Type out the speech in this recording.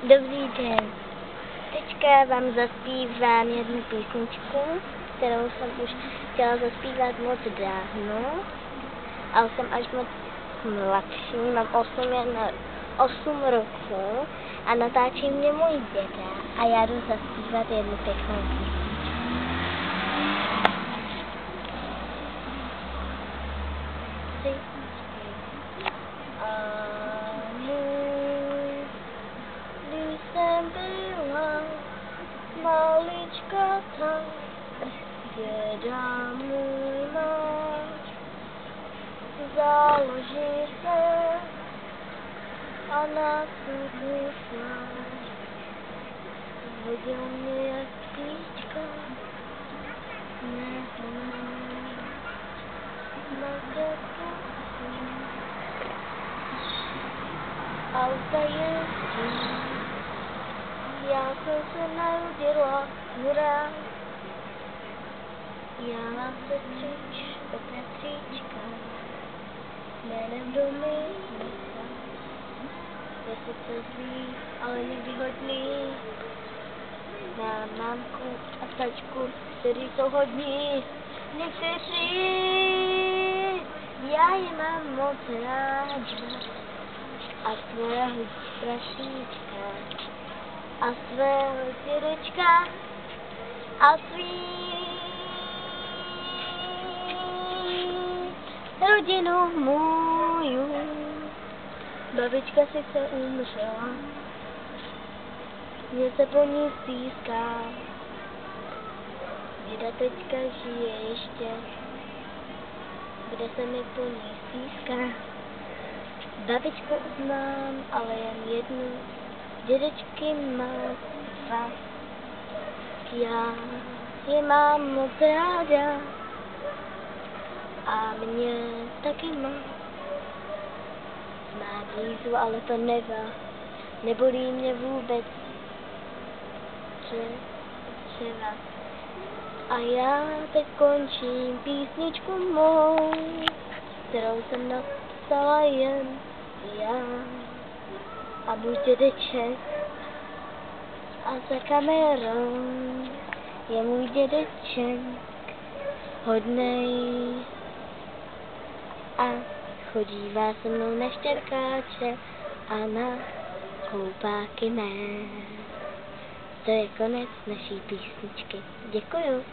Dobrý den. Teďka vám zaspívám jednu písničku, kterou jsem už chtěla zaspívat moc dávno, ale jsem až moc mladší, mám 8 roků a natáčí mě můj děda a já jdu zaspívat jednu pěknou písničku. Když jsem byla maličkata, děda můj náš založil se a na svůj pláž hodil mě jak píčka na cestu. Auta jezdí, já jsem se narodila, hurá. Já mám sestřička, jménem Dominika. Je sice zlý, ale někdy hodný. Mám mámku a tačku, který jsou hodní. Někteří, já je mám moc ráda. A svého prašíčka, a svého dědečka, a svý rodinu můju. Babička sice umřela, mě se po ní stýská. Děda teďka žije ještě, kde se mi po ní stýská. Babičku znám, ale jen jednu, dědečky mám 2. Já je mám moc ráda a mě taky má. Má blízu, ale to nebolí mě vůbec třeba. A já teď končím písničku mou, kterou jsem napsala jen já a můj dědeček. A za kamerou je můj dědeček hodnej a chodívá se mnou na štěrkáče a na koupáky mé. To je konec naší písničky. Děkuju.